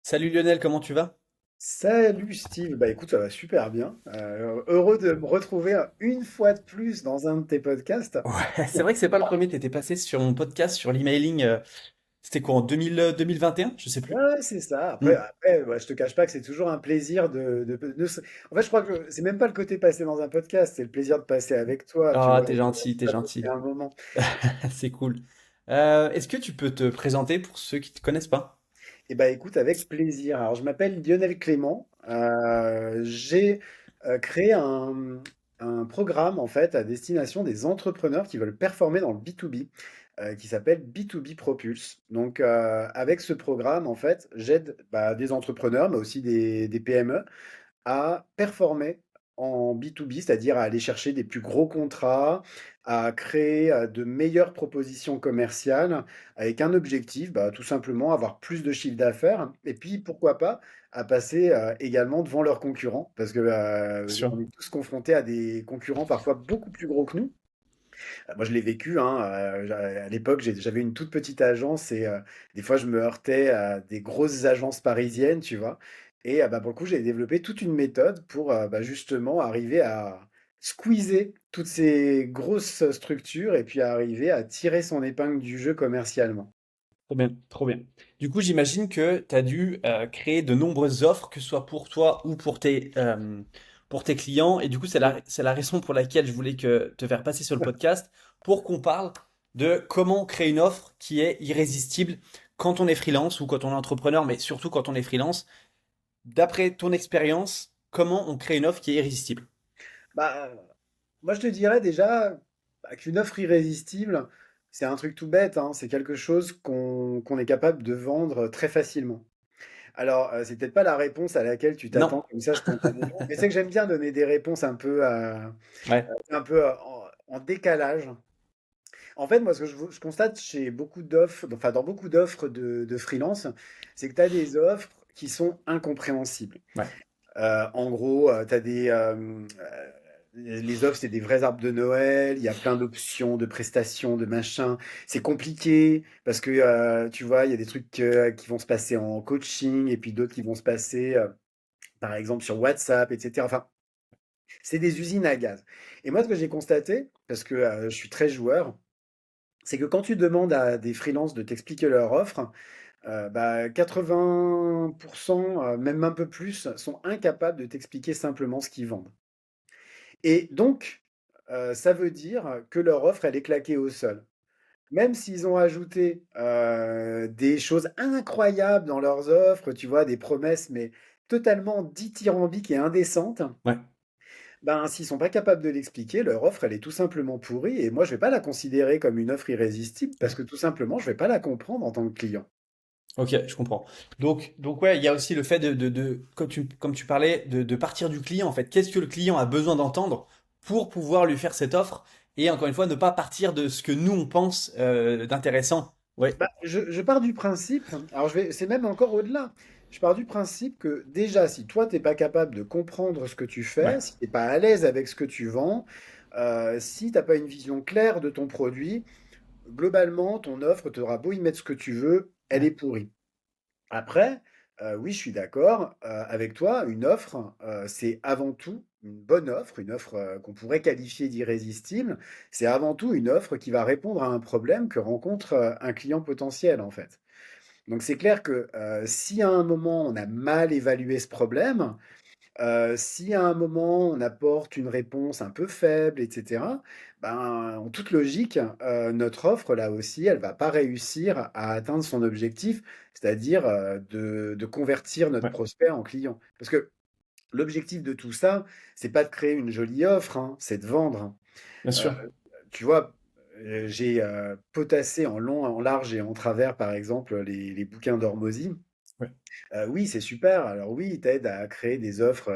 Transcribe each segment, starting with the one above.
Salut Lionel, comment tu vas? Salut Steve, bah écoute, ça va super bien. Heureux de me retrouver une fois de plus dans un de tes podcasts. Ouais, c'est vrai que c'est pas le premier, t'étais passé sur mon podcast sur l'emailing, c'était quoi, en 2021? Je sais plus. Ouais, c'est ça. Hmm. Ouais, je te cache pas que c'est toujours un plaisir En fait, je crois que c'est même pas le côté passer dans un podcast, c'est le plaisir de passer avec toi, tu Ah, vois, t'es gentil, t'es de passer gentil. un moment. C'est cool. Est-ce que tu peux te présenter pour ceux qui te connaissent pas? Et bah écoute, avec plaisir. Alors, je m'appelle Lionel Clément. J'ai créé un programme en fait à destination des entrepreneurs qui veulent performer dans le B2B, qui s'appelle B2B Propulse. Donc, avec ce programme, en fait, j'aide des entrepreneurs, mais aussi des PME, à performer en B2B, c'est-à-dire à aller chercher des plus gros contrats, à créer de meilleures propositions commerciales avec un objectif, tout simplement avoir plus de chiffre d'affaires et puis pourquoi pas à passer également devant leurs concurrents parce que Bien sûr. on est tous confrontés à des concurrents parfois beaucoup plus gros que nous. Moi, je l'ai vécu, hein, à l'époque, j'avais une toute petite agence et des fois, je me heurtais à des grosses agences parisiennes, tu vois? Et pour le coup, j'ai développé toute une méthode pour, justement arriver à squeezer toutes ces grosses structures et puis arriver à tirer son épingle du jeu commercialement. Trop bien, trop bien. Du coup, j'imagine que tu as dû créer de nombreuses offres, que ce soit pour toi ou pour tes clients. Et du coup, c'est la raison pour laquelle je voulais te faire passer sur le podcast pour qu'on parle de comment créer une offre qui est irrésistible quand on est freelance ou quand on est entrepreneur, mais surtout quand on est freelance. D'après ton expérience, comment on crée une offre qui est irrésistible? Bah, moi, je te dirais déjà qu'une offre irrésistible, c'est un truc tout bête, hein, c'est quelque chose qu'on est capable de vendre très facilement. Alors, c'est peut-être pas la réponse à laquelle tu Non. t'attends comme ça spontanément, mais c'est que j'aime bien donner des réponses Ouais. un peu, en décalage. En fait, moi, ce que je constate chez beaucoup d'offres, enfin, dans beaucoup d'offres de freelance, c'est que tu as des offres qui sont incompréhensibles. Ouais. En gros, tu as les offres, c'est des vrais arbres de Noël, il y a plein d'options, de prestations, de machins. C'est compliqué parce que, tu vois, il y a des trucs, qui vont se passer en coaching et puis d'autres qui vont se passer, par exemple sur WhatsApp, et cetera. Enfin, c'est des usines à gaz. Et moi, ce que j'ai constaté, parce que, je suis très joueur, c'est que quand tu demandes à des freelances de t'expliquer leur offre, 80 même un peu plus, sont incapables de t'expliquer simplement ce qu'ils vendent. Et donc, ça veut dire que leur offre, elle est claquée au sol. Même s'ils ont ajouté, des choses incroyables dans leurs offres, tu vois? Des promesses, mais totalement dithyrambiques et indécentes, Ouais. s'ils sont pas capables de l'expliquer, leur offre, elle est tout simplement pourrie et moi, je vais pas la considérer comme une offre irrésistible parce que tout simplement, je vais pas la comprendre en tant que client. Ok, je comprends. Donc ouais, il y a aussi le fait comme tu parlais, de partir du client en fait. Qu'est-ce que le client a besoin d'entendre pour pouvoir lui faire cette offre? Et encore une fois, ne pas partir de ce que nous on pense d'intéressant. Ouais, Je pars du principe, alors c'est même encore au-delà. Je pars du principe que déjà, si toi, t'es pas capable de comprendre ce que tu fais, ouais, si t'es pas à l'aise avec ce que tu vends, si t'as pas une vision claire de ton produit, globalement, ton offre, tu auras beau y mettre ce que tu veux, elle ouais, est pourrie. Après, oui, je suis d'accord, avec toi, une offre, c'est avant tout une bonne offre, une offre, qu'on pourrait qualifier d'irrésistible. C'est avant tout une offre qui va répondre à un problème que rencontre, un client potentiel, en fait. Donc c'est clair que, si à un moment on a mal évalué ce problème, si à un moment on apporte une réponse un peu faible et cetera, en toute logique, notre offre là aussi, elle va pas réussir à atteindre son objectif, c'est-à-dire, de convertir notre ouais, prospect en client. Parce que l'objectif de tout ça, c'est pas de créer une jolie offre, hein, c'est de vendre. bien Heu, sûr. Tu vois, j'ai, potassé en long, en large et en travers, par exemple, les bouquins d'Hormozy. Ouais, Oui, c'est super. Alors oui, ils t'aident à créer des offres,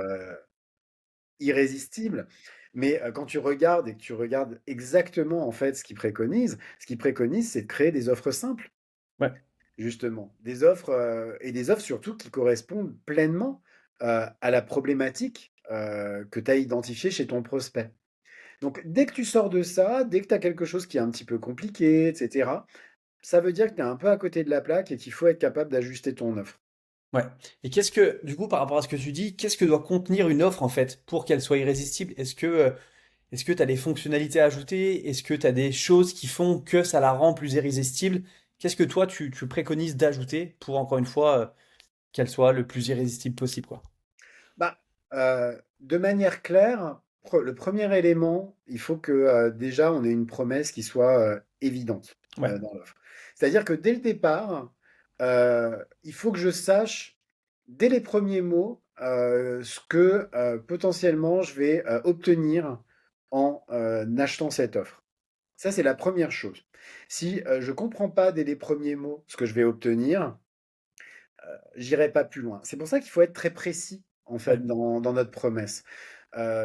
irrésistible. Mais quand tu regardes et que tu regardes exactement, en fait, ce qu'ils préconisent, c'est de créer des offres simples, ouais, justement. Des offres, et des offres surtout qui correspondent pleinement, à la problématique, que tu as identifiée chez ton prospect. Donc dès que tu sors de ça, dès que tu as quelque chose qui est un petit peu compliqué et cetera, ça veut dire que tu es un peu à côté de la plaque et qu'il faut être capable d'ajuster ton offre. Ouais. Et qu'est-ce que, du coup, par rapport à ce que tu dis, qu'est-ce que doit contenir une offre en fait pour qu'elle soit irrésistible? Est-ce que tu as des fonctionnalités à ajouter? Est-ce que tu as des choses qui font que ça la rend plus irrésistible? Qu'est-ce que toi tu préconises d'ajouter pour encore une fois qu'elle soit le plus irrésistible possible, quoi? Bah, de manière claire, le premier élément, il faut que déjà on ait une promesse qui soit évidente Ouais, dans l'offre. C'est-à-dire que dès le départ, il faut que je sache, dès les premiers mots, ce que potentiellement je vais obtenir en achetant cette offre. Ça, c'est la première chose. Si je ne comprends pas dès les premiers mots ce que je vais obtenir, j'irai pas plus loin. C'est pour ça qu'il faut être très précis, en ouais, fait, dans notre promesse.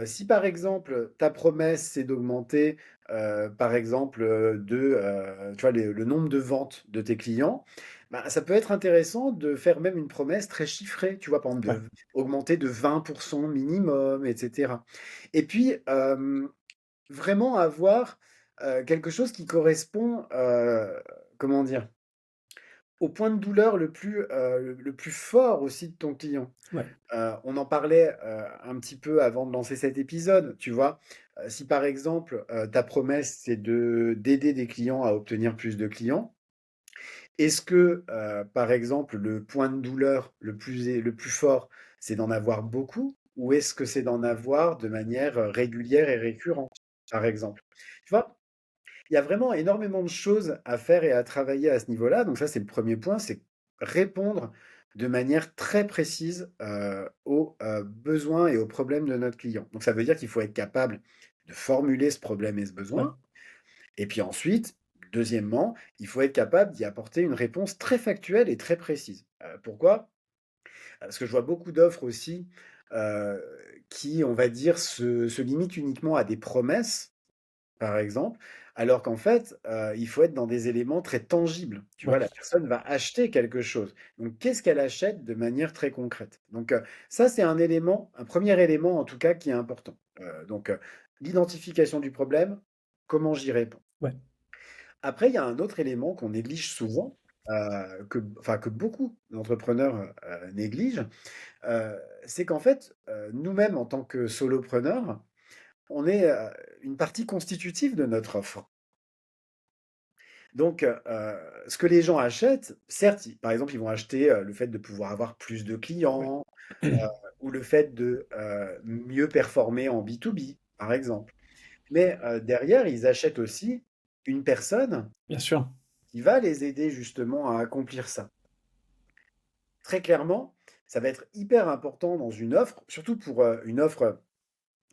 Si par exemple, ta promesse, c'est d'augmenter, par exemple, tu vois, le nombre de ventes de tes clients, bah, ça peut être intéressant de faire même une promesse très chiffrée, tu vois, par exemple, ouais, augmenter de 20% minimum, etc. Et puis, vraiment avoir quelque chose qui correspond, comment dire, au point de douleur le plus fort aussi de ton client. ouais, On en parlait un petit peu avant de lancer cet épisode, tu vois. Si par exemple, ta promesse, c'est d'aider des clients à obtenir plus de clients, est-ce que, par exemple, le point de douleur le plus fort, c'est d'en avoir beaucoup? Ou est-ce que c'est d'en avoir de manière régulière et récurrente, par exemple? Tu vois? Il y a vraiment énormément de choses à faire et à travailler à ce niveau-là. Donc ça, c'est le premier point, c'est répondre de manière très précise aux besoins et aux problèmes de notre client. Donc ça veut dire qu'il faut être capable de formuler ce problème et ce ouais, besoin. Et puis ensuite, deuxièmement, il faut être capable d'y apporter une réponse très factuelle et très précise. Pourquoi? Parce que je vois beaucoup d'offres aussi euh, qui, on va dire, se limitent uniquement à des promesses par exemple, alors qu'en fait, il faut être dans des éléments très tangibles. Tu vois, ouais, la personne va acheter quelque chose. Donc qu'est-ce qu'elle achète de manière très concrète? Donc ça, c'est un élément, un premier élément en tout cas qui est important. Donc l'identification du problème, comment j'y réponds? ouais, Après, il y a un autre élément qu'on néglige souvent, que beaucoup d'entrepreneurs négligent, heu, c'est qu'en fait, nous-mêmes en tant que solopreneurs, on est, une partie constitutive de notre offre. Donc, ce que les gens achètent, certes, par exemple, ils vont acheter le fait de pouvoir avoir plus de ouais. clients ou le fait de mieux performer en B2B, par exemple. Mais derrière, ils achètent aussi une personne Bien sûr. qui va les aider justement à accomplir ça. Très clairement, ça va être hyper important dans une offre, surtout pour une offre,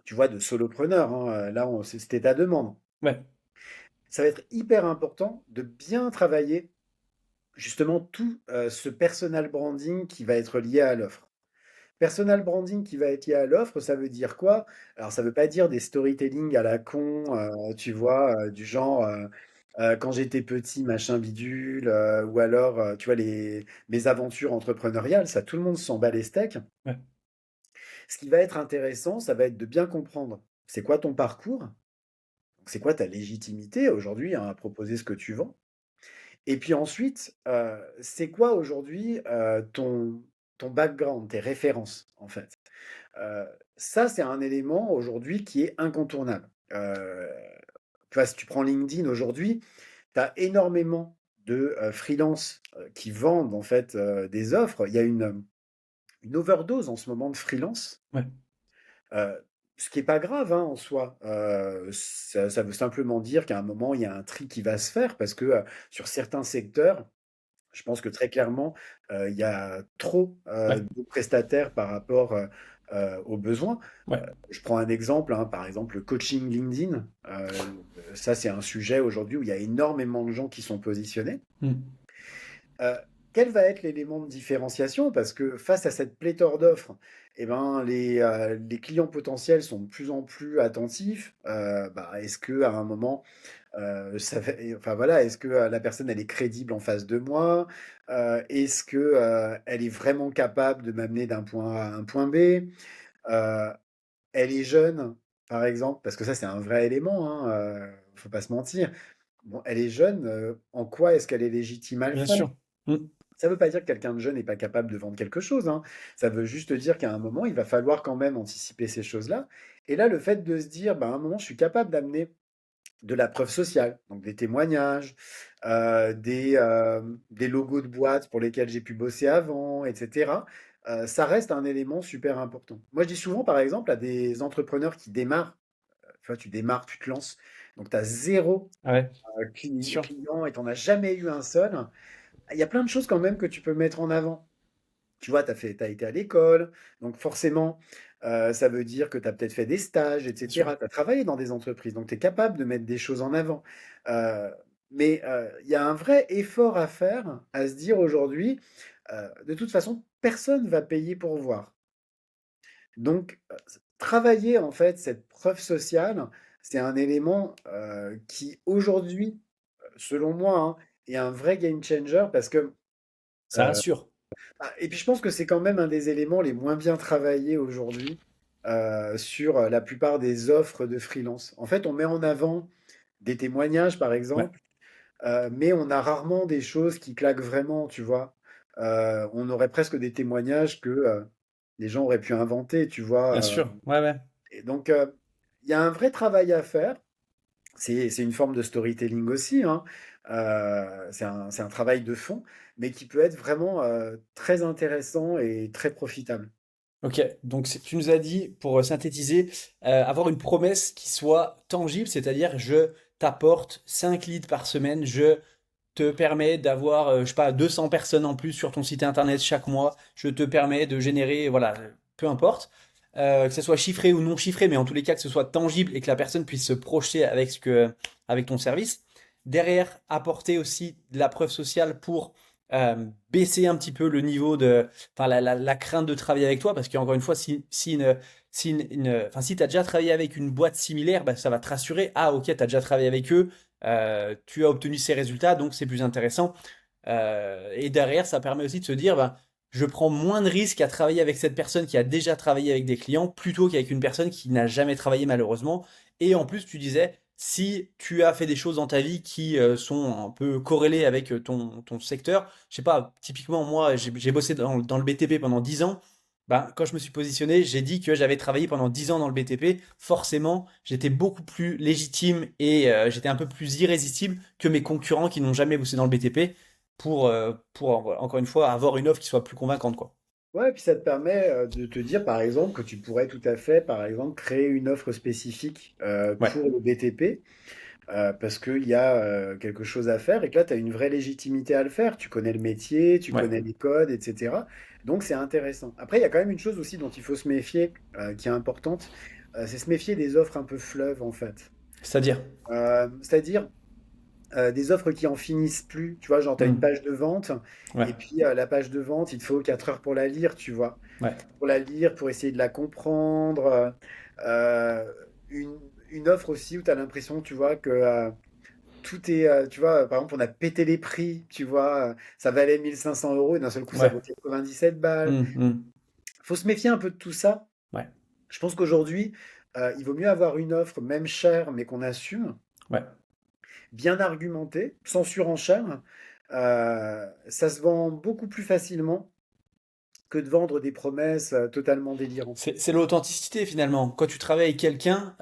tu vois, de solopreneur, hein, là, c'était ta demande. Ouais, Ça va être hyper important de bien travailler justement tout ce personal branding qui va être lié à l'offre. Personal branding qui va être lié à l'offre, ça veut dire quoi? Alors ça veut pas dire des storytelling à la con, tu vois, du genre, quand j'étais petit, machin bidule, ou alors, tu vois, mes aventures entrepreneuriales, ça tout le monde s'en bat les steaks. ouais, Ce qui va être intéressant, ça va être de bien comprendre, c'est quoi ton parcours? C'est quoi ta légitimité aujourd'hui, hein, à proposer ce que tu vends? Et puis ensuite, c'est quoi aujourd'hui, ton background, tes références, en fait? Heu, Ça, c'est un élément aujourd'hui qui est incontournable. Tu vois, si tu prends LinkedIn aujourd'hui, tu as énormément de, freelance, qui vendent en fait, des offres. Il y a une overdose en ce moment de freelance, ouais. heu, ce qui est pas grave, hein, en soi. Ça veut simplement dire qu'à un moment, il y a un tri qui va se faire parce que, sur certains secteurs, je pense que très clairement, il y a trop, Ouais, de prestataires par rapport, aux besoins. ouais. Je prends un exemple, hein, par exemple, le coaching LinkedIn, ça, c'est un sujet aujourd'hui où il y a énormément de gens qui sont positionnés. Mm. Heu, Quel va être l'élément de différenciation? Parce que face à cette pléthore d'offres, et ben, les clients potentiels sont de plus en plus attentifs. Bah, est-ce qu'à un moment, ça va enfin voilà, est-ce que, la personne elle est crédible en face de moi? Est-ce que, elle est vraiment capable de m'amener d'un point A à un point B? Heu, Elle est jeune, par exemple, parce que ça c'est un vrai élément, hein, faut pas se mentir. Bon, elle est jeune, en quoi est-ce qu'elle est légitime à le Bien faire? sûr. Mm. Ça ne veut pas dire que quelqu'un de jeune n'est pas capable de vendre quelque chose, hein. Ça veut juste dire qu'à un moment, il va falloir quand même anticiper ces choses-là. Et là, le fait de se dire, bah, à un moment, je suis capable d'amener de la preuve sociale, donc des témoignages, des logos de boîtes pour lesquels j'ai pu bosser avant, etc. Ça reste un élément super important. Moi, je dis souvent, par exemple, à des entrepreneurs qui démarrent, tu vois, tu démarres, tu te lances, donc tu as zéro Ouais, sûr. client et tu n'en as jamais eu un seul. Il y a plein de choses quand même que tu peux mettre en avant. Tu vois, t'as été à l'école, donc forcément, ça veut dire que tu as peut-être fait des stages, Bien sûr. etc. Tu as travaillé dans des entreprises, donc tu es capable de mettre des choses en avant. Euh, mais il y a un vrai effort à faire, à se dire aujourd'hui, de toute façon, personne ne va payer pour voir. Donc, travailler en fait cette preuve sociale, c'est un élément qui aujourd'hui, selon moi, hein, est un vrai game changer parce que Ça rassure. et puis je pense que c'est quand même un des éléments les moins bien travaillés aujourd'hui sur la plupart des offres de freelance. En fait, on met en avant des témoignages, par Ouais, exemple, mais on a rarement des choses qui claquent vraiment, tu vois. On aurait presque des témoignages que les gens auraient pu inventer, tu bien vois. sûr. Ouais, ouais. Et donc, il y a un vrai travail à faire. C'est une forme de storytelling aussi, hein. C'est un travail de fond, mais qui peut être vraiment très intéressant et très profitable. Ok, donc tu nous as dit, pour synthétiser, avoir une promesse qui soit tangible, c'est-à-dire je t'apporte 5 leads par semaine, je te permets d'avoir, je sais pas, 200 personnes en plus sur ton site internet chaque mois, je te permets de générer, voilà, peu importe, que ce soit chiffré ou non chiffré, mais en tous les cas que ce soit tangible et que la personne puisse se projeter avec avec ton service. Derrière, apporter aussi de la preuve sociale pour baisser un petit peu le niveau de, enfin la crainte de travailler avec toi, parce qu'encore une fois, enfin, si tu as déjà travaillé avec une boîte similaire, bah, ça va te rassurer. Ah, ok, tu as déjà travaillé avec eux, tu as obtenu ces résultats, donc c'est plus intéressant. Et derrière, ça permet aussi de se dire, bah, je prends moins de risques à travailler avec cette personne qui a déjà travaillé avec des clients plutôt qu'avec une personne qui n'a jamais travaillé malheureusement. Et en plus, tu disais, si tu as fait des choses dans ta vie qui sont un peu corrélées avec ton secteur, je sais pas, typiquement moi, j'ai bossé dans le BTP pendant 10 ans. Bah, quand je me suis positionné, j'ai dit que j'avais travaillé pendant 10 ans dans le BTP. Forcément, j'étais beaucoup plus légitime et j'étais un peu plus irrésistible que mes concurrents qui n'ont jamais bossé dans le BTP encore une fois, avoir une offre qui soit plus convaincante, quoi. Ouais, puis ça te permet de te dire, par exemple, que tu pourrais tout à fait, par exemple, créer une offre spécifique Ouais, pour le BTP, parce qu'il y a quelque chose à faire et que là, tu as une vraie légitimité à le faire. Tu connais le métier, tu ouais. connais les codes, etc. Donc, c'est intéressant. Après, il y a quand même une chose aussi dont il faut se méfier, qui est importante, c'est se méfier des offres un peu fleuves, en fait. C'est-à-dire? C'est-à-dire, des offres qui en finissent plus. Tu vois, genre, tu as une Hmm. page de vente, Ouais, et puis la page de vente, il te faut 4 heures pour la lire, tu vois. ouais, Pour la lire, pour essayer de la comprendre. Euh, une, une offre aussi où tu as l'impression, tu vois, que tout est, tu vois, par exemple, on a pété les prix, tu vois, ça valait 1500 € et d'un seul coup, ça ouais. vaut 97 balles. Hmm, hmm. Faut se méfier un peu de tout ça. Ouais, Je pense qu'aujourd'hui, il vaut mieux avoir une offre, même chère, mais qu'on assume, ouais. bien argumentée, sans surenchère. Ça se vend beaucoup plus facilement que de vendre des promesses totalement délirantes. C'est l'authenticité finalement. Quand tu travailles avec quelqu'un,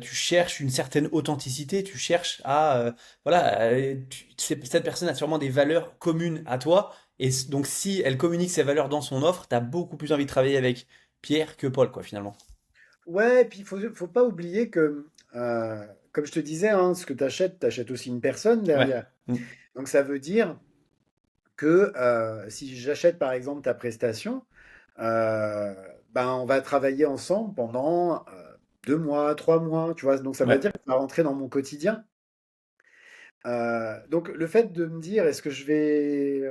tu cherches une certaine authenticité, tu cherches à, voilà, cette personne a sûrement des valeurs communes à toi, et donc si elle communique ses valeurs dans son offre, t'as beaucoup plus envie de travailler avec Pierre que Paul, quoi, finalement. Ouais, et puis faut pas oublier que, comme je te disais, hein, ce que tu achètes aussi une personne Ouais. derrière. Mm. Donc ça veut dire que si j'achète par exemple ta prestation, euh, ben on va travailler ensemble pendant 2 mois, 3 mois, tu vois. Donc ça veut Ouais. dire que ça va rentrer dans mon quotidien. Donc le fait de me dire, est-ce que je vais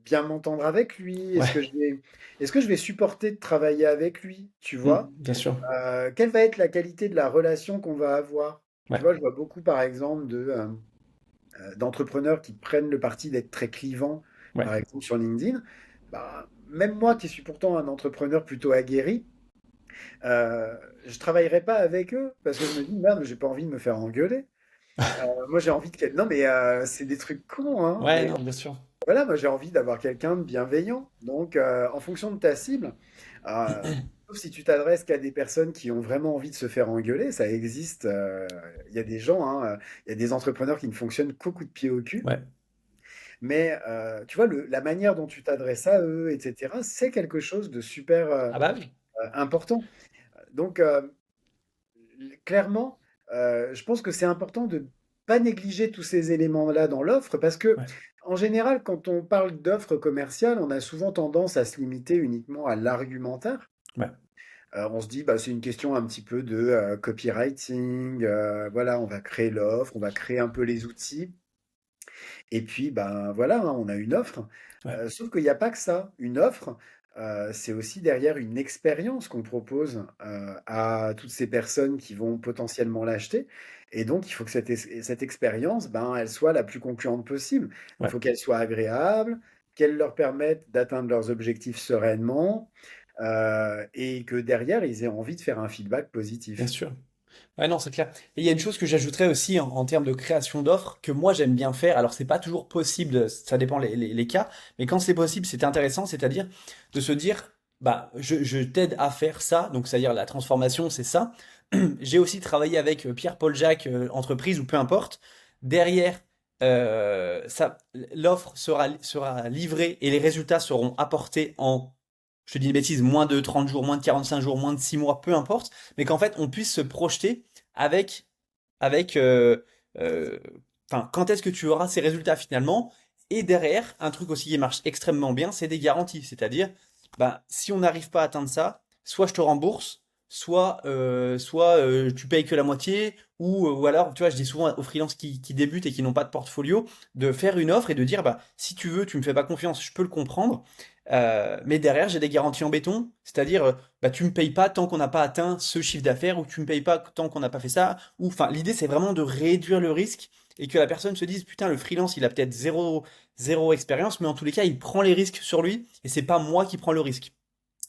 bien m'entendre avec lui? Ouais. Est-ce que je vais supporter de travailler avec lui? Tu Mm. vois? Bien sûr. Quelle va être la qualité de la relation qu'on va avoir? Tu Ouais. vois, je vois beaucoup, par exemple, d'entrepreneurs qui prennent le parti d'être très clivants, Ouais. par exemple sur LinkedIn. Bah, même moi, qui suis pourtant un entrepreneur plutôt aguerri, euh, je travaillerai pas avec eux parce que je me dis, merde, j'ai pas envie de me faire engueuler. Moi, j'ai envie de... Non, mais c'est des trucs cons, hein. Ouais, non, bien sûr. voilà, moi j'ai envie d'avoir quelqu'un de bienveillant. Donc, en fonction de ta cible, euh, sauf si tu t'adresses qu'à des personnes qui ont vraiment envie de se faire engueuler, ça existe. Il y a des gens, hein, il y a des entrepreneurs qui ne fonctionnent qu'au coup de pied au cul. Ouais. Mais tu vois, la manière dont tu t'adresses à eux, etc., c'est quelque chose de super Ah bah oui. important. Donc, clairement, je pense que c'est important de pas négliger tous ces éléments-là dans l'offre parce que, Ouais. en général, quand on parle d'offre commerciale, on a souvent tendance à se limiter uniquement à l'argumentaire. Ouais. On se dit, bah, c'est une question un petit peu de copywriting. Voilà, on va créer l'offre, on va créer un peu les outils. Et puis, ben voilà, hein, on a une offre. Ouais. Sauf qu'il n'y a pas que ça. Une offre, c'est aussi derrière une expérience qu'on propose à toutes ces personnes qui vont potentiellement l'acheter. Et donc, il faut que cette expérience, ben, elle soit la plus concluante possible. Il Ouais. faut qu'elle soit agréable, qu'elle leur permette d'atteindre leurs objectifs sereinement, et que derrière, ils aient envie de faire un feedback Bien positif. sûr. Ouais, non, c'est clair. Et il y a une chose que j'ajouterais aussi en termes de création d'offres que moi j'aime bien faire. Alors, c'est pas toujours possible, ça dépend les cas, mais quand c'est possible, c'est intéressant, c'est-à-dire de se dire, bah, je t'aide à faire ça, donc c'est-à-dire la transformation, c'est ça. J'ai aussi travaillé avec Pierre-Paul Jacques, entreprise ou peu importe. Derrière, l'offre sera livrée et les résultats seront apportés en, je te dis une bêtise, moins de 30 jours, moins de 45 jours, moins de 6 mois, peu importe, mais qu'en fait on puisse se projeter avec, avec euh, enfin, quand est-ce que tu auras ces résultats finalement? Et derrière, un truc aussi qui marche extrêmement bien, c'est des garanties. C'est-à-dire, bah, si on n'arrive pas à atteindre ça, soit je te rembourse, soit tu payes que la moitié, ou alors, tu vois, je dis souvent aux freelances qui débutent et qui n'ont pas de portfolio, de faire une offre et de dire, bah, si tu veux, tu me fais pas confiance, je peux le comprendre, mais derrière, j'ai des garanties en béton, c'est-à-dire, bah, tu me payes pas tant qu'on n'a pas atteint ce chiffre d'affaires, ou tu me payes pas tant qu'on n'a pas fait ça, ou enfin, l'idée, c'est vraiment de réduire le risque et que la personne se dise, putain, le freelance, il a peut-être zéro expérience, mais en tous les cas, il prend les risques sur lui et c'est pas moi qui prends le risque.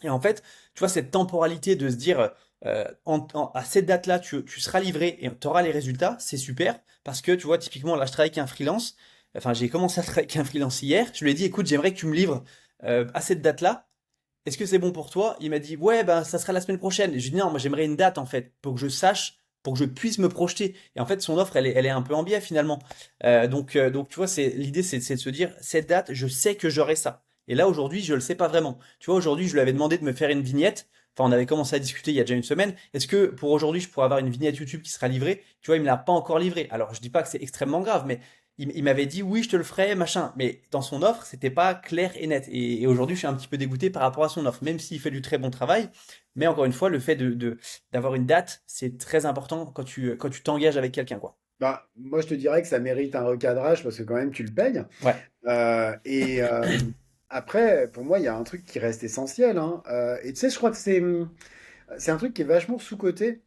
Et en fait, tu vois, cette temporalité de se dire, à cette date-là, tu seras livré et tu auras les résultats, c'est super. Parce que, tu vois, typiquement, là, je travaille avec un freelance. Enfin, j'ai commencé à travailler avec un freelance hier. Je lui ai dit, écoute, j'aimerais que tu me livres à cette date-là. Est-ce que c'est bon pour toi? Il m'a dit, ouais, ben, ça sera la semaine prochaine. Et je lui ai dit, non, moi, j'aimerais une date, en fait, pour que je sache, pour que je puisse me projeter. Et en fait, son offre, elle est un peu en biais, finalement. Donc, tu vois, l'idée, c'est de se dire, cette date, je sais que j'aurai ça. Et là, aujourd'hui, je le sais pas vraiment. Tu vois, aujourd'hui, je lui avais demandé de me faire une vignette. Enfin, on avait commencé à discuter il y a déjà une semaine. Est-ce que pour aujourd'hui, je pourrais avoir une vignette YouTube qui sera livrée? Tu vois, il me l'a pas encore livrée. Alors, je dis pas que c'est extrêmement grave, mais il m'avait dit oui, je te le ferai, machin. Mais dans son offre, c'était pas clair et net. Et aujourd'hui, je suis un petit peu dégoûté par rapport à son offre, même s'il fait du très bon travail. Mais encore une fois, le fait d'avoir une date, c'est très important quand tu t'engages avec quelqu'un, quoi. Bah, moi, je te dirais que ça mérite un recadrage parce que quand même, tu le payes. Ouais, Et après, pour moi, il y a un truc qui reste essentiel, hein. Et tu sais, je crois que c'est un truc qui est vachement sous-coté.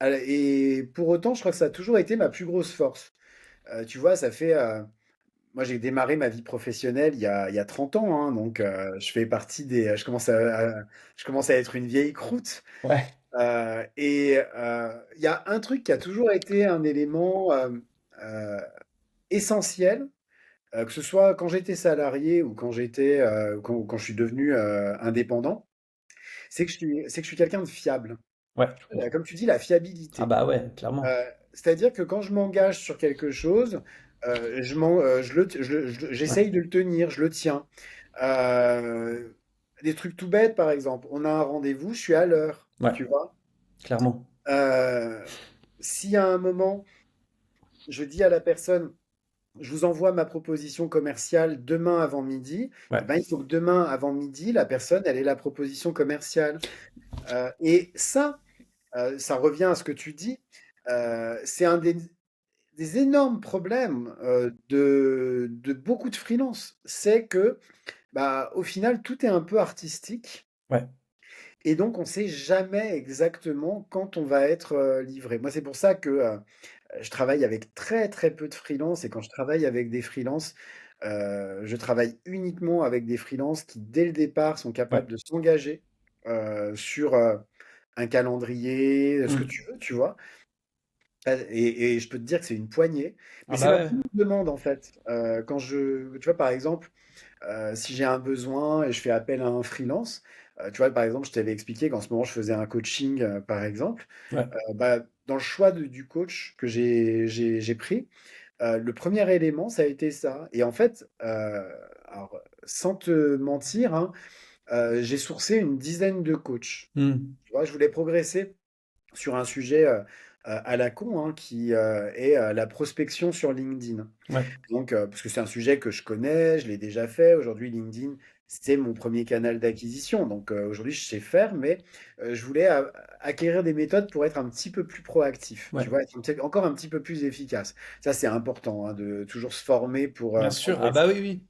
Et pour autant, je crois que ça a toujours été ma plus grosse force. Tu vois, moi, j'ai démarré ma vie professionnelle il y a 30 ans, hein, donc je fais partie des. Je commence à être une vieille croûte. ouais, Et il y a un truc qui a toujours été un élément euh, essentiel, que ce soit quand j'étais salarié ou quand je suis devenu indépendant, c'est que je suis quelqu'un de fiable. ouais. Comme tu dis, la Ah fiabilité. bah ouais, clairement. C'est-à-dire que quand je m'engage sur quelque chose, Ouais, j'essaye de le tenir, je le tiens. Euh, des trucs tout bêtes, par exemple. On a un rendez-vous, je suis à l'heure, ouais, tu vois. clairement. Euh, Si à un moment, je dis à la personne, je vous envoie ma proposition commerciale demain avant midi, eh Ouais, ben, il faut que demain avant midi, la personne, elle ait la proposition commerciale. Et ça revient à ce que tu dis, c'est un des énormes problèmes de beaucoup de freelance. C'est que, bah, au final, tout est un peu artistique. ouais, Et donc, on ne sait jamais exactement quand on va être livré. Moi, c'est pour ça que je travaille avec très très peu de freelance. Et quand je travaille avec des freelances, je travaille uniquement avec des freelances qui, dès le départ, sont ouais. capables de s'engager sur un calendrier, ce que Hmm. tu veux, tu vois. Et je peux te dire que c'est une poignée, mais Ah c'est bah ma ouais. première demande en fait. Tu vois, par exemple, si j'ai un besoin et je fais appel à un freelance, tu vois, par exemple, je t'avais expliqué qu'en ce moment, je faisais un coaching, par exemple. Ouais. Dans le choix du coach que j'ai pris, le premier élément, ça a été ça. Et en fait, alors, sans te mentir, hein, j'ai sourcé une dizaine de coachs. Hmm. Tu vois, je voulais progresser sur un sujet à la con, hein, qui est la prospection sur LinkedIn. Ouais. Donc, parce que c'est un sujet que je connais, je l'ai déjà fait. Aujourd'hui, LinkedIn, c'est mon premier canal d'acquisition. Donc, aujourd'hui, je sais faire, mais je voulais acquérir des méthodes pour être un petit peu plus proactif, tu Ouais. vois, être encore un petit peu plus efficace. Ça, c'est important, hein, de toujours se former pour Bien sûr. Ah progresser. bah oui, oui.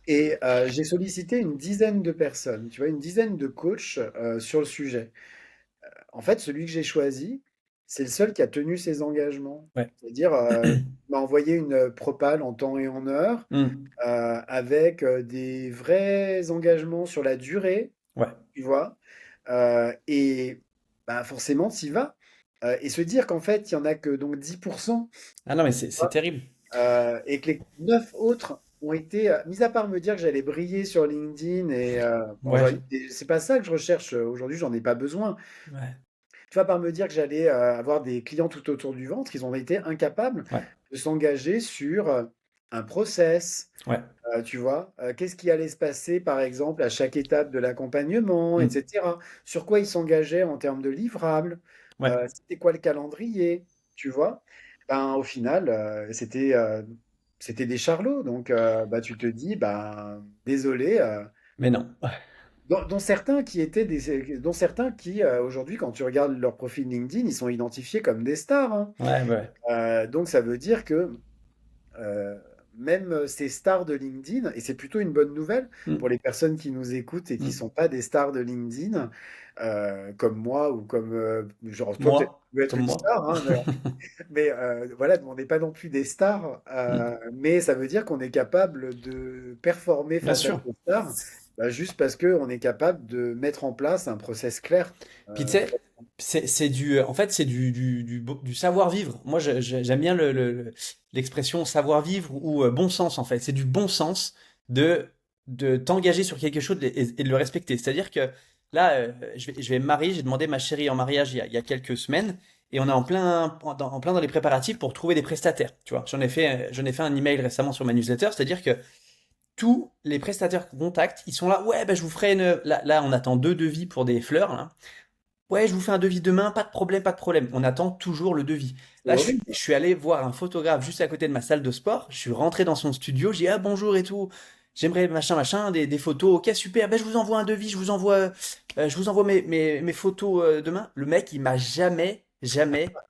Et j'ai sollicité une dizaine de personnes, tu vois, une dizaine de coachs sur le sujet. En fait, celui que j'ai choisi, c'est le seul qui a tenu ses engagements. Ouais. C'est-à-dire, il m'a envoyé une propale en temps et en heure, Hmm. avec des vrais engagements sur la durée, Ouais. tu vois. Et bah, forcément, tu y vas. Et se dire qu'en fait, il n'y en a que donc 10%, Ah non, mais tu c'est vois, terrible. et que les 9 autres ont été, mis à part me dire que j'allais briller sur LinkedIn, et bon, Ouais. c'est pas ça que je recherche aujourd'hui, j'en ai pas besoin. Ouais. Tu vois, par me dire que j'allais avoir des clients tout autour du ventre, ils ont été incapables Ouais. de s'engager sur un process, Ouais. tu vois, qu'est-ce qui allait se passer, par exemple, à chaque étape de l'accompagnement, Hmm. etc. Sur quoi ils s'engageaient en termes de livrables, Ouais. c'était quoi le calendrier, tu vois. Ben, au final, c'était des charlots. Donc, bah, tu te dis, ben, désolé. Mais non. Dont certains qui étaient dont certains qui, aujourd'hui, quand tu regardes leur profil LinkedIn, ils sont identifiés comme des stars, hein. Ouais, ouais. Donc ça veut dire que euh, même ces stars de LinkedIn, et c'est plutôt une bonne nouvelle pour Hmm. les personnes qui nous écoutent et qui Hmm. sont pas des stars de LinkedIn, comme moi ou comme, genre toi peut-être Moi, tu peux être comme une moi. star, hein, mais voilà, on n'est pas non plus des stars, Hmm. mais ça veut dire qu'on est capable de performer Bien face à sûr. ces stars, bah, juste parce qu'on est capable de mettre en place un process clair. Puis tu Euh, sais, c'est du, en fait, c'est du savoir-vivre. Moi, j'aime bien l'expression savoir-vivre ou bon sens, en fait. C'est du bon sens de, de t'engager sur quelque chose et de le respecter. C'est-à-dire que là, je vais me marier, j'ai demandé ma chérie en mariage il y a quelques semaines et on est en plein dans les préparatifs pour trouver des prestataires. Tu vois, j'en ai fait un email récemment sur ma newsletter, c'est-à-dire que tous les prestataires qu'on contacte, ils sont là, ouais, bah, je vous ferai une. Là, on attend 2 devis pour des fleurs, là. Ouais, je vous fais un devis demain, pas de problème, pas de problème. On attend toujours le devis. c'est Là, horrible. je suis allé voir un photographe juste à côté de ma salle de sport. Je suis rentré dans son studio. J'ai dit, ah bonjour et tout. J'aimerais machin, machin, des photos. Ok, super. Ben, je vous envoie un devis. Je vous envoie mes photos demain. Le mec, il m'a jamais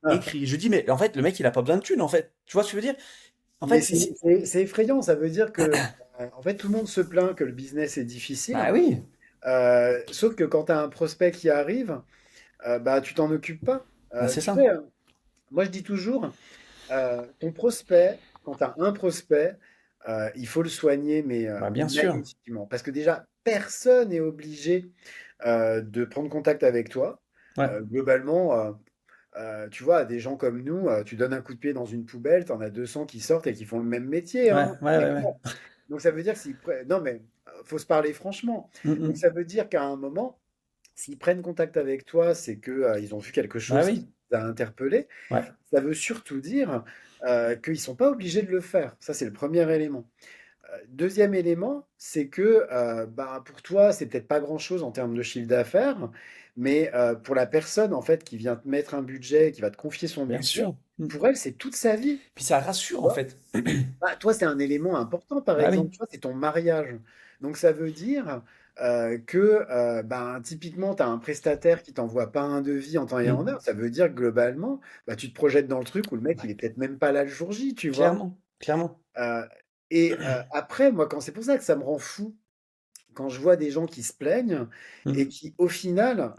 Ah, écrit. Je dis, mais en fait, le mec, il a pas besoin de thunes, en fait. Tu vois ce que je veux dire? En mais fait, c'est effrayant, ça veut dire que, en fait, tout le monde se plaint que le business est difficile, bah oui, sauf que quand tu as un prospect qui arrive, bah, tu t'en occupes pas. bah, c'est Tu ça. sais, moi je dis toujours, ton prospect, quand tu as un prospect, il faut le soigner, mais Bah, bien sûr. magnifiquement. Parce que déjà, personne n'est obligé de prendre contact avec toi. Ouais, Globalement, tu vois, des gens comme nous, tu donnes un coup de pied dans une poubelle, tu en as 200 qui sortent et qui font le même métier, ouais, hein, ouais, très ouais, ouais. clair. Donc ça veut dire que non mais, faut se parler franchement. Mm, Donc mm. ça veut dire qu'à un moment, s'ils prennent contact avec toi, c'est que, ils ont vu quelque Bah chose qui oui, les a interpellés. ouais. Ça veut surtout dire, qu'ils sont pas obligés de le faire. Ça, c'est le premier élément. 2e élément, c'est que, bah, pour toi, c'est peut-être pas grand-chose en termes de chiffre d'affaires, mais pour la personne, en fait, qui vient te mettre un budget, qui va te confier son Bien budget, sûr. Mm. pour elle, c'est toute sa vie, Puis ça tu rassure en vois? fait. Bah, toi, c'est un élément important, par Bah oui. exemple, tu vois? C'est ton mariage. Donc ça veut dire, que, ben, typiquement, tu as un prestataire qui t'envoie pas un devis en temps et en Mm. heure. Ça veut dire que globalement, bah, tu te projettes dans le truc où le mec, il Ouais, est peut-être même pas là le jour J, tu vois? clairement, clairement. Heu après, moi, quand c'est pour ça que ça me rend fou, quand je vois des gens qui se plaignent et Mm. qui, au final,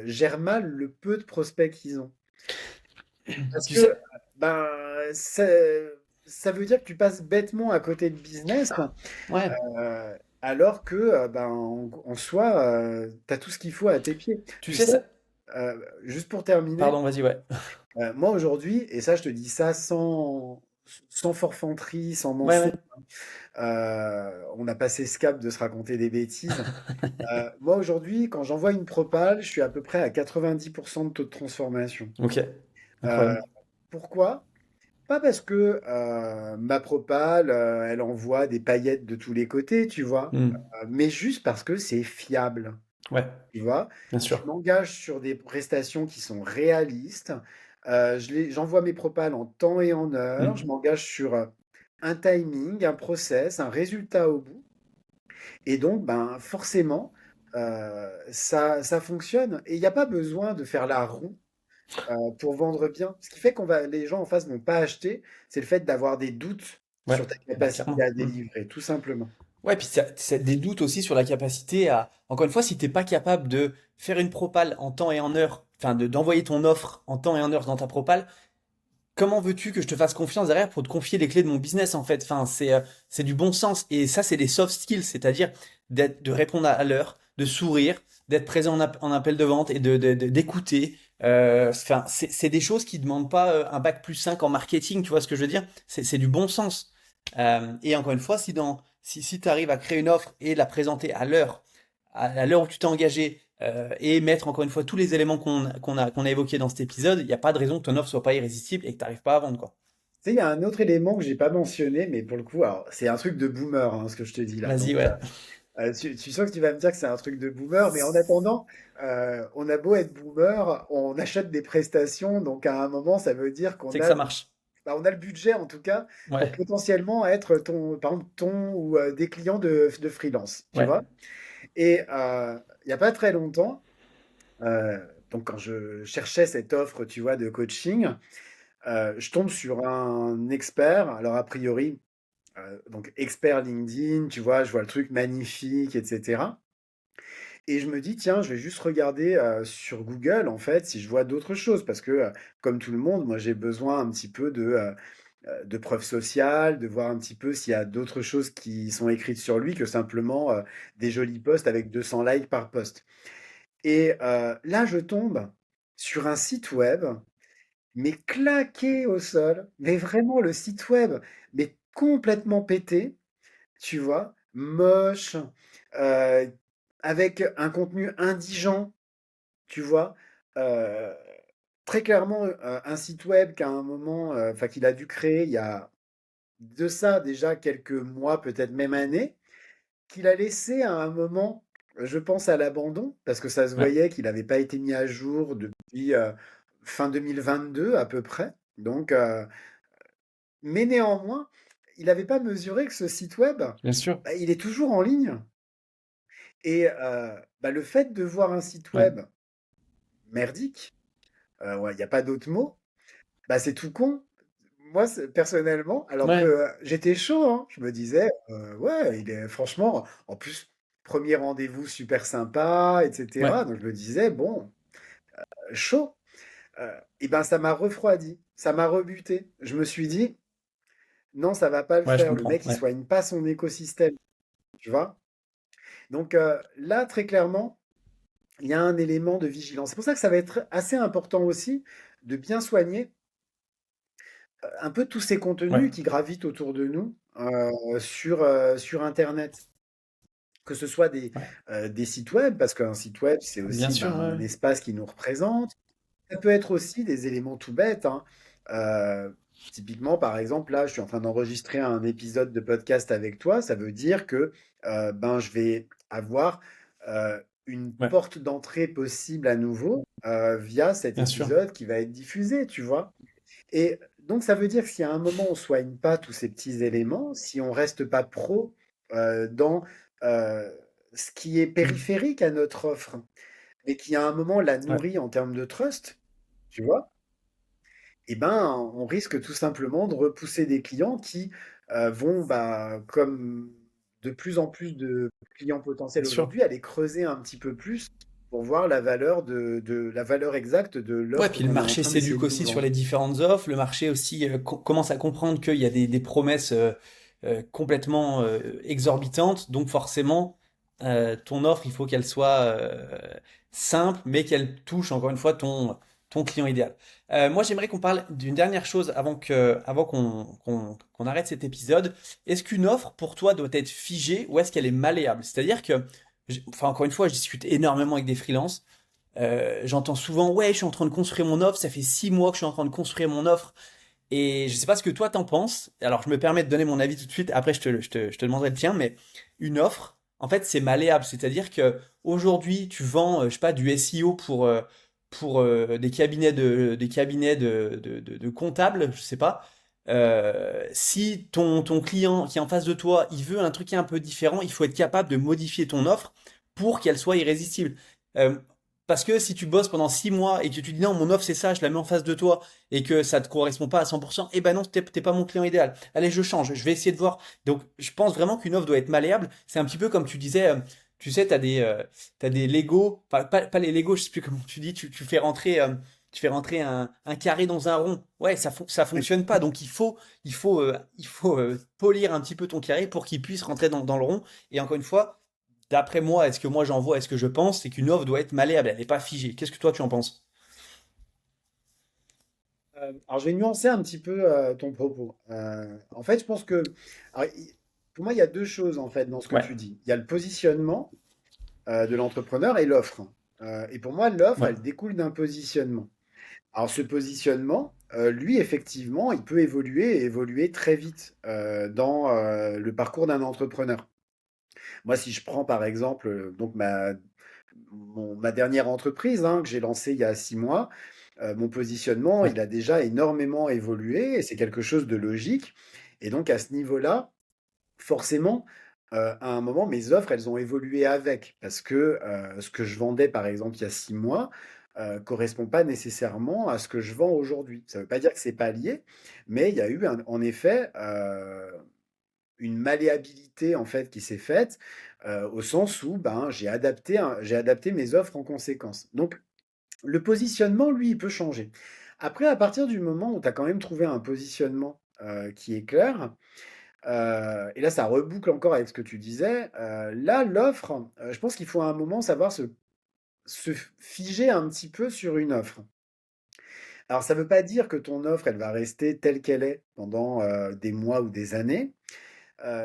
gèrent mal le peu de prospects qu'ils ont. Parce Tu que, sais, ben, ça veut dire que tu passes bêtement à côté de business, ouais, alors que, ben, en soi, tu as tout ce qu'il faut à tes pieds. tu Tu sais sais? ça. juste pour terminer, Pardon, vas-y, ouais. moi aujourd'hui, et ça je te dis ça sans forfanterie, sans Ouais, mensonge, ouais. on a passé ce cap de se raconter des bêtises. Moi aujourd'hui, quand j'envoie une propale, je suis à peu près à 90% de taux de transformation. Ok, Euh, incroyable. Pourquoi? Pas parce que ma propale, elle envoie des paillettes de tous les côtés, tu vois, Hmm. mais juste parce que c'est fiable, Ouais, tu vois. bien Je sûr. m'engage sur des prestations qui sont réalistes. J'envoie mes propales en temps et en heure. Je Hmm. m'engage sur un timing, un process, un résultat au bout. Et donc, ben, forcément, ça fonctionne. Et il n'y a pas besoin de faire la roue pour vendre bien. Ce qui fait les gens en face vont pas acheter, c'est le fait d'avoir des doutes Ouais, sur ta bah capacité clairement. à Hmm. délivrer, tout simplement. Ouais, puis ça des doutes aussi sur la capacité à. Encore une fois, si t'es pas capable de faire une propale en temps et en heure, enfin d'envoyer ton offre en temps et en heure dans ta propale, comment veux-tu que je te fasse confiance derrière pour te confier les clés de mon business en fait? Enfin, c'est du bon sens et ça c'est des soft skills, c'est-à-dire de répondre à l'heure, de sourire, d'être présent en appel de vente et d'écouter. Enfin, c'est des choses qui demandent pas un bac plus 5 en marketing, tu vois ce que je veux dire? C'est du bon sens. Et encore une fois, si tu arrives à créer une offre et la présenter à l'heure où tu t'es engagé, et mettre encore une fois tous les éléments qu'on a évoqués dans cet épisode, il n'y a pas de raison que ton offre soit pas irrésistible et que tu n'arrives pas à vendre, quoi. Tu sais, il y a un autre élément que j'ai pas mentionné, mais pour le coup, alors, c'est un truc de boomer, hein, ce que je te dis là. Vas-y, Donc, ouais. tu sens que tu vas me dire que c'est un truc de boomer, mais en attendant, on a beau être boomer, on achète des prestations, donc à un moment, ça veut dire C'est que ça marche. on a le budget en tout cas pour Ouais, potentiellement être par exemple, ton ou des clients de freelance, tu ouais, vois. Et il n'y a pas très longtemps, euh, donc quand je cherchais cette offre, tu vois, de coaching, je tombe sur un expert. Alors a priori, donc expert LinkedIn, tu vois, je vois le truc magnifique, etc. Et je me dis, tiens, je vais juste regarder sur Google, en fait, si je vois d'autres choses, parce que, comme tout le monde, moi, j'ai besoin un petit peu de preuves sociales, de voir un petit peu s'il y a d'autres choses qui sont écrites sur lui que simplement des jolis posts avec 200 likes par post. Et là, je tombe sur un site web, mais claqué au sol, mais vraiment le site web, mais complètement pété, tu vois, moche, euh, avec un contenu indigent, tu vois. Euh, Très clairement, un site web qu'à un moment, enfin qu'il a dû créer il y a de ça déjà quelques mois, peut-être même années, qu'il a laissé à un moment, je pense à l'abandon, parce que ça se ouais, voyait qu'il n'avait pas été mis à jour depuis fin 2022 à peu près. Donc, mais néanmoins, il n'avait pas mesuré que ce site web, bien sûr. bah, il est toujours en ligne. Et bah, le fait de voir un site Ouais, web merdique, ouais, il n'y a pas d'autre mot, bah, c'est tout con. Moi, personnellement, alors que ouais, j'étais chaud, hein, je me disais, ouais, il est franchement, en plus, premier rendez-vous super sympa, ouais, etc. Donc je me disais, bon, chaud. Et ben ça m'a refroidi, ça m'a rebuté. Je me suis dit, non, ça va pas le ouais, je faire. Le comprends. mec, il Ouais, soigne pas son écosystème, tu vois. Donc là, très clairement, il y a un élément de vigilance. C'est pour ça que ça va être assez important aussi de bien soigner un peu tous ces ouais, contenus qui gravitent autour de nous sur Internet. Que ce soit ouais. des sites web, parce qu'un site web, c'est Bien aussi ben, sûr, ouais, un ouais. espace qui nous représente. Ça peut être aussi des éléments tout bêtes, hein. Euh, Typiquement, par exemple, là, je suis en train d'enregistrer un épisode de podcast avec toi. Ça veut dire que ben, je vais avoir une Ouais, porte d'entrée possible à nouveau via cet bien sûr. épisode qui va être diffusé, tu vois. Et donc, ça veut dire que si à un moment on ne soigne pas tous ces petits éléments, si on reste pas pro dans euh, ce qui est Hmm. périphérique à notre offre, mais qui à un moment la Ouais, nourrit en termes de trust, tu vois, eh ben, on risque tout simplement de repousser des clients qui vont, bah, comme de plus en plus de clients bien potentiels sûr. aujourd'hui, aller creuser un petit peu plus pour voir la valeur la valeur exacte de Ouais, l'offre puis le qu'on est en marché train d'essayer s'éduque de nous aussi sur les vendre. différentes offres. Le marché aussi commence à comprendre qu'il y a des promesses complètement exorbitantes. Donc forcément, ton offre, il faut qu'elle soit simple, mais qu'elle touche encore une fois ton client idéal. Moi, j'aimerais qu'on parle d'une dernière chose avant qu'on arrête cet épisode. Est-ce qu'une offre pour toi doit être figée ou est-ce qu'elle est malléable? C'est-à-dire que, enfin, encore une fois, je discute énormément avec des freelances. J'entends souvent, ouais, je suis en train de construire mon offre, ça fait 6 mois que je suis en train de construire mon offre. Et je sais pas ce que toi t'en penses. Alors je me permets de donner mon avis tout de suite. Après je te demanderai le tien. Mais une offre, en fait, c'est malléable. C'est-à-dire que aujourd'hui tu vends, je sais pas, du SEO pour des cabinets de comptables, je sais pas. Si ton client qui est en face de toi, il veut un truc qui est un peu différent, il faut être capable de modifier ton offre pour qu'elle soit irrésistible. Euh, Parce que si tu bosses pendant 6 mois et que tu te dis non, mon offre c'est ça, je la mets en face de toi et que ça te correspond pas à 100%, eh ben non, t'es pas mon client idéal. Allez, je change, je vais essayer de voir. Donc, je pense vraiment qu'une offre doit être malléable. C'est un petit peu comme tu disais, tu sais, t'as des Lego, enfin, pas les Lego, je sais plus comment tu dis, tu fais rentrer un carré dans un rond. Ouais, ça fonctionne pas. Donc, il faut polir un petit peu ton carré pour qu'il puisse rentrer dans le rond. Et encore une fois, d'après moi, est-ce que moi j'en vois, est-ce que je pense, c'est qu'une offre doit être malléable, elle n'est pas figée. Qu'est-ce que toi tu en penses? Alors, je vais nuancer un petit peu ton propos. En fait, je pense que, alors, pour moi, il y a deux choses en fait dans ce que Ouais, tu dis. Il y a le positionnement de l'entrepreneur et l'offre. Et pour moi, l'offre, ouais, elle découle d'un positionnement. Alors, ce positionnement, lui, effectivement, il peut évoluer et évoluer très vite dans le parcours d'un entrepreneur. Moi, si je prends par exemple donc ma dernière entreprise que j'ai lancée il y a 6 mois, mon positionnement, ouais. il a déjà énormément évolué et c'est quelque chose de logique. Et donc à ce niveau-là, forcément, à un moment, mes offres, elles ont évolué avec. Parce que ce que je vendais, par exemple, il y a 6 mois, correspond pas nécessairement à ce que je vends aujourd'hui. Ça ne veut pas dire que c'est pas lié, mais il y a eu en effet une malléabilité en fait qui s'est faite au sens où ben, j'ai adapté mes offres en conséquence. Donc le positionnement, lui, il peut changer. Après, à partir du moment où tu as quand même trouvé un positionnement qui est clair, et là, ça reboucle encore avec ce que tu disais. Là, l'offre, je pense qu'il faut à un moment savoir se figer un petit peu sur une offre. Alors, ça ne veut pas dire que ton offre, elle va rester telle qu'elle est pendant des mois ou des années.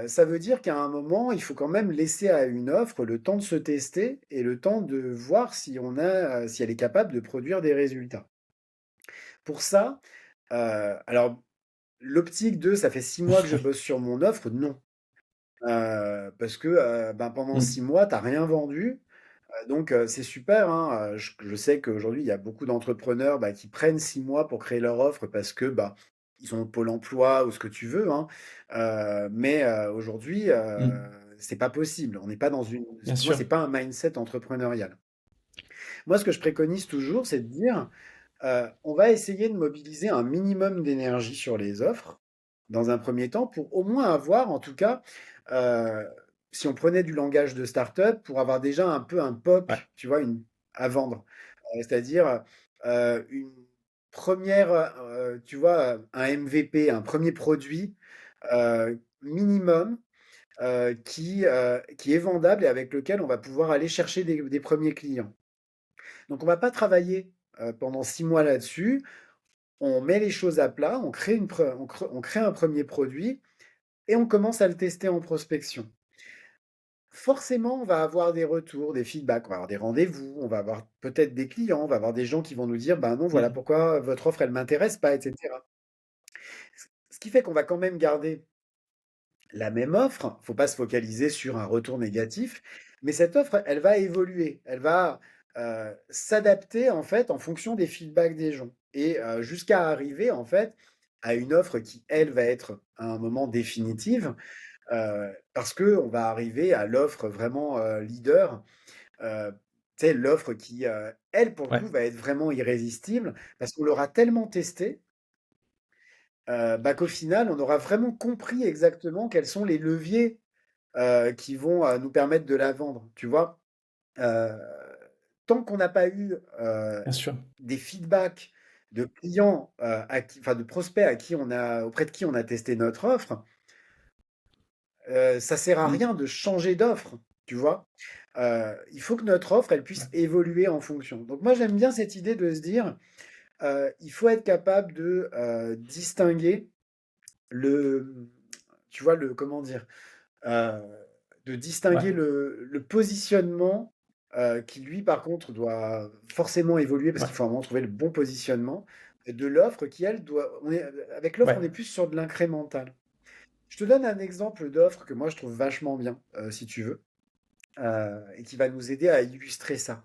Ça veut dire qu'à un moment, il faut quand même laisser à une offre le temps de se tester et le temps de voir si elle est capable de produire des résultats. Pour ça, alors l'optique de ça fait 6 mois que je bosse sur mon offre, non. Parce que, ben, pendant Mm. 6 mois, tu as rien vendu, donc c'est super, hein, je sais qu'aujourd'hui, il y a beaucoup d'entrepreneurs, bah, qui prennent 6 mois pour créer leur offre parce que, bah, ils ont Pôle emploi ou ce que tu veux, hein, mais aujourd'hui, Mm. c'est pas possible. On n'est pas dans une Bien Pour moi, sûr. c'est pas un mindset entrepreneurial. Moi, ce que je préconise toujours, c'est de dire, on va essayer de mobiliser un minimum d'énergie sur les offres, dans un premier temps, pour au moins avoir, en tout cas, heu, si on prenait du langage de start-up, pour avoir déjà un peu un Ouais. POC, tu vois? À vendre. C'est-à-dire, une première, tu vois, un MVP, un premier produit, minimum, qui est vendable et avec lequel on va pouvoir aller chercher des 1ers clients. Donc on va pas travailler, pendant 6 mois là-dessus. On met les choses à plat, on crée un premier produit et on commence à le tester en prospection. Forcément, on va avoir des retours, des feedbacks, on va avoir des rendez-vous, on va avoir peut-être des clients, on va avoir des gens qui vont nous dire: «Ben non, voilà Mm. pourquoi votre offre, elle m'intéresse pas» et cetera. Ce qui fait qu'on va quand même garder la même offre, faut pas se focaliser sur un retour négatif, mais cette offre, elle va évoluer, elle va, s'adapter en fait en fonction des feedbacks des gens et jusqu'à arriver en fait à une offre qui, elle, va être à un moment définitive, parce qu'on va arriver à l'offre vraiment, leader, heu, tu sais l'offre qui, elle, pour le Ouais. coup, va être vraiment irrésistible parce qu'on l'aura tellement testée, bah, qu'au final, on aura vraiment compris exactement quels sont les leviers qui vont, nous permettre de la vendre, tu vois? Heu, Tant qu'on n'a pas eu, Bien sûr. des feedbacks de clients, de prospects auprès de qui on a testé notre offre, ça sert à Mm. rien de changer d'offre, tu vois? Il faut que notre offre, elle puisse évoluer en fonction. Donc moi, j'aime bien cette idée de se dire, il faut être capable de, distinguer le, tu vois, le comment dire? Heu, de distinguer Ouais, le positionnement, qui lui par contre doit forcément évoluer parce ouais, qu'il faut à un moment trouver le bon positionnement, et de l'offre qui elle doit on est avec l'offre, on ouais. est plus sur de l'incrémental. Je te donne un exemple d'offre que moi je trouve vachement bien, si tu veux, et qui va nous aider à illustrer ça.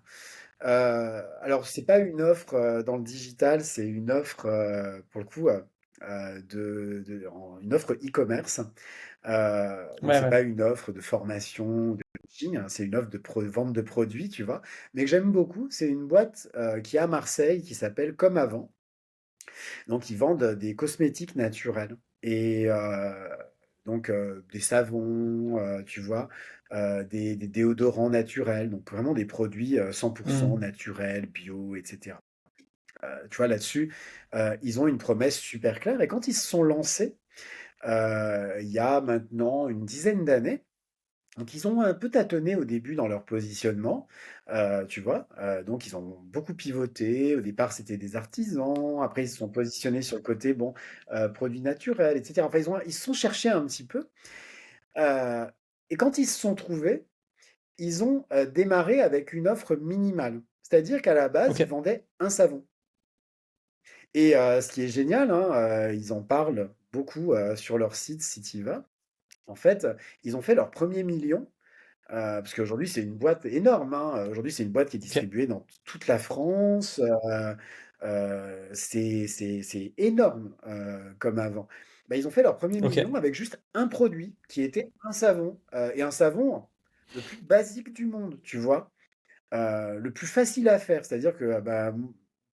Alors c'est pas une offre, dans le digital, c'est une offre, pour le coup, une offre e-commerce. Donc Ouais, c'est ouais. pas une offre de formation, de coaching, hein, c'est une offre de vente de produits, tu vois? Mais que j'aime beaucoup, c'est une boîte, qui est à Marseille, qui s'appelle Comme Avant. Donc ils vendent des cosmétiques naturels et donc des savons, tu vois? Des déodorants naturels, donc vraiment des produits, 100 Hmm. naturels, bio et cetera. Tu vois, là-dessus, ils ont une promesse super claire et quand ils se sont lancés, il y a maintenant une dizaine d'années, donc ils ont un peu tâtonné au début dans leur positionnement, tu vois? Donc ils ont beaucoup pivoté. Au départ, c'était des artisans, après ils se sont positionnés sur le côté, bon, produits naturels et cetera. Enfin, ils se sont cherchés un petit peu, heu et quand ils se sont trouvés, ils ont, démarré avec une offre minimale. C'est-à-dire qu'à la base, Ok, ils vendaient un savon et ce qui est génial, hein, ils en parlent beaucoup, sur leur site, si tu y vas. En fait, ils ont fait leur premier million. Parce qu'aujourd'hui, c'est une boîte énorme, hein. Aujourd'hui, c'est une boîte qui est ok, distribuée dans toute la France. C'est énorme, comme avant. Bah, ils ont fait leur premier ok, million avec juste un produit qui était un savon, et un savon le plus basique du monde, tu vois? Le plus facile à faire. C'est-à-dire que, bah,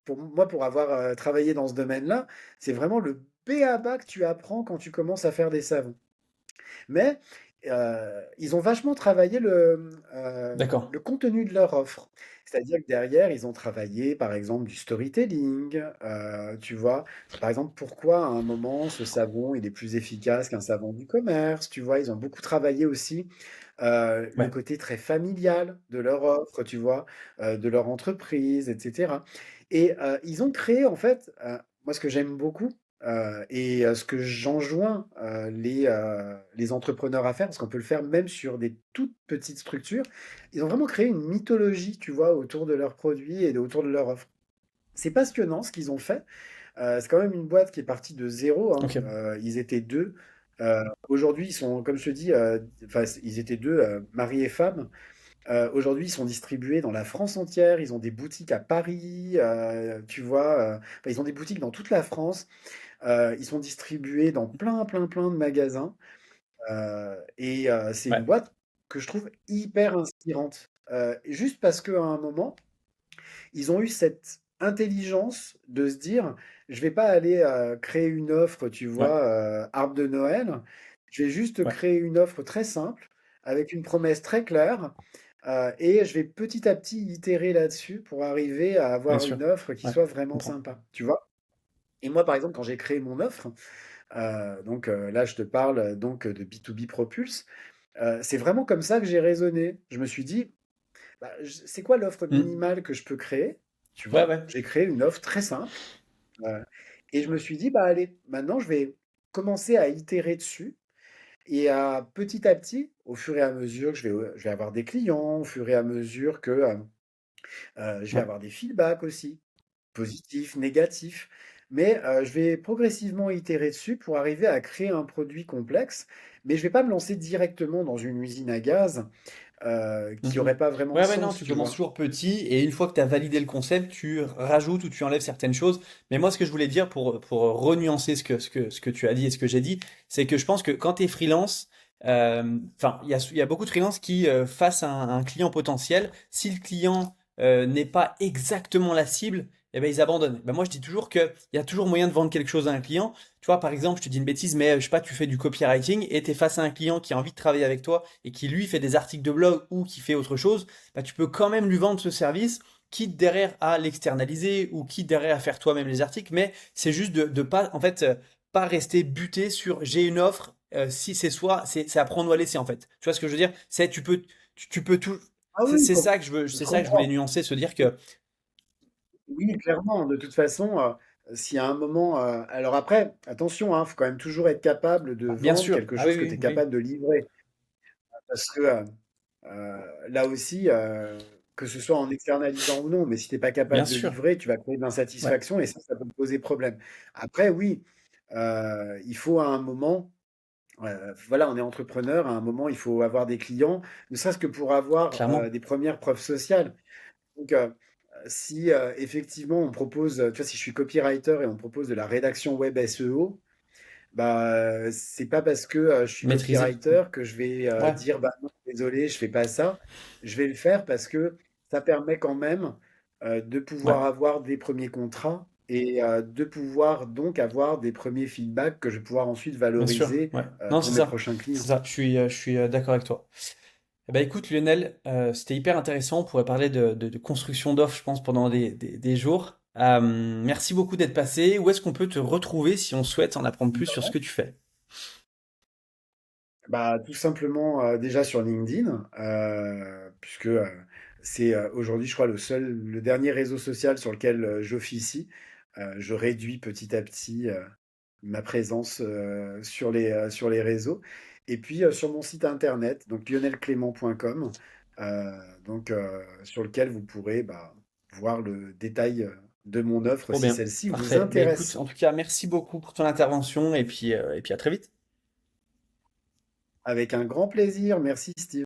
pour moi, pour avoir, travaillé dans ce domaine-là, c'est vraiment le b.a-ba que tu apprends quand tu commences à faire des savons. Mais ils ont vachement travaillé d'accord. le contenu de leur offre. C'est-à-dire que derrière, ils ont travaillé, par exemple, du storytelling, tu vois? Par exemple, pourquoi à un moment ce savon, il est plus efficace qu'un savon du commerce, tu vois? Ils ont beaucoup travaillé aussi, le Ouais, côté très familial de leur offre, tu vois? De leur entreprise et cetera et ils ont créé en fait, moi ce que j'aime beaucoup, et ce que j'enjoins, les entrepreneurs à faire, parce qu'on peut le faire même sur des toutes petites structures, ils ont vraiment créé une mythologie, tu vois, autour de leurs produits et autour de leur offre. C'est passionnant ce qu'ils ont fait. C'est quand même une boîte qui est partie de zéro, hein. ok, Ils étaient 2. Aujourd'hui, ils sont, comme je te dis, enfin, ils étaient 2, mari et femme. Aujourd'hui, ils sont distribués dans la France entière. Ils ont des boutiques à Paris, tu vois. Enfin, ils ont des boutiques dans toute la France. Ils sont distribués dans plein, plein, plein de magasins. Et c'est une ouais, boîte que je trouve hyper inspirante. Juste parce qu'à un moment, ils ont eu cette intelligence de se dire, je vais pas aller créer une offre, tu ouais, vois, arbre de Noël. Je vais juste ouais, créer une offre très simple, avec une promesse très claire, et je vais petit à petit itérer là-dessus pour arriver à bien avoir sûr. une offre qui Ouais, soit je vraiment comprends. sympa, tu vois? Et moi, par exemple, quand j'ai créé mon offre, donc là, je te parle donc de B2B Propulse, c'est vraiment comme ça que j'ai raisonné. Je me suis dit: «Bah, c'est quoi l'offre Hmm. minimale que je peux créer?» Tu Ouais, vois? ouais, J'ai créé une offre très simple, heu et je me suis dit: «Bah, allez, maintenant je vais commencer à itérer dessus et à petit à petit, au fur et à mesure que je vais avoir des clients, au fur et à mesure que, je vais ouais. avoir des feedbacks aussi, positifs, négatifs, mais je vais progressivement itérer dessus pour arriver à créer un produit complexe, mais je vais pas me lancer directement dans une usine à gaz, qui Mhm. aurait pas vraiment de Ouais, ouais, non, sens, tu tu commences vois? toujours petit et une fois que tu as validé le concept, tu rajoutes ou tu enlèves certaines choses. Mais moi, ce que je voulais dire pour renuancer ce que tu as dit et ce que j'ai dit, c'est que je pense que quand tu es freelance, enfin, il y a beaucoup de freelance qui, face à un client potentiel, si le client n'est pas exactement la cible, eh ben, ils abandonnent. Ben, moi, je dis toujours qu'il y a toujours moyen de vendre quelque chose à un client. Tu vois, par exemple, je te dis une bêtise, mais je sais pas, tu fais du copywriting et tu es face à un client qui a envie de travailler avec toi et qui lui fait des articles de blog ou qui fait autre chose, bah, tu peux quand même lui vendre ce service, quitte derrière à l'externaliser ou quitte derrière à faire toi-même les articles, mais c'est juste de pas, en fait, pas rester buté sur j'ai une offre, si c'est soit, c'est à prendre ou à laisser en fait. Tu vois ce que je veux dire? C'est, tu peux, tu peux tout. Ah C'est oui, c'est ça que je veux, je c'est ça que je voulais comprends. nuancer, se dire que, Oui, clairement. De toute façon, s'il y a un moment, alors après, attention, hein, faut quand même toujours être capable de bah, bien vendre sûr. quelque Ah oui, chose que tu oui, es oui. capable de livrer. Parce que là aussi, que ce soit en externalisant ou non, mais si tu es pas Bien capable de sûr. livrer, tu vas créer de Ouais. l'insatisfaction et ça peut te poser problème. Après, oui, il faut à un moment, voilà, on est entrepreneur, à un moment, il faut avoir des clients, ne serait-ce que pour avoir Clairement. des premières preuves sociales. Donc, si effectivement on propose, tu vois, si je suis copywriter et on me propose de la rédaction web SEO, bah, c'est pas parce que je suis Maîtriser. copywriter que je vais Ouais. dire bah non, désolé, je fais pas ça. Je vais le faire parce que ça permet quand même de Ouais. pouvoir avoir des premiers contrats et de pouvoir donc avoir des premiers feedbacks que je vais pouvoir ensuite Bien sûr. valoriser Ouais. Non, pour c'est mes ça. prochains C'est clients. ça. Je suis d'accord avec toi. Eh ben, écoute, Lionel, c'était hyper intéressant. On pourrait parler de construction d'offres, je pense, pendant des jours. Merci beaucoup d'être passé. Où est-ce qu'on peut te retrouver si on souhaite en apprendre plus sur ce que tu fais? Bah, tout simplement, déjà sur LinkedIn, puisque, c'est, aujourd'hui, je crois, le dernier réseau social sur lequel, j'officie. Je réduis petit à petit, ma présence, sur les réseaux et puis, sur mon site internet, donc lionelclément.com, donc, sur lequel vous pourrez, bah, voir le détail, de mon offre Trop si bien. celle-ci vous Parfait. Ben écoute, intéresse. en tout cas, merci beaucoup pour ton intervention et puis à très vite. Avec un grand plaisir. Merci Steve.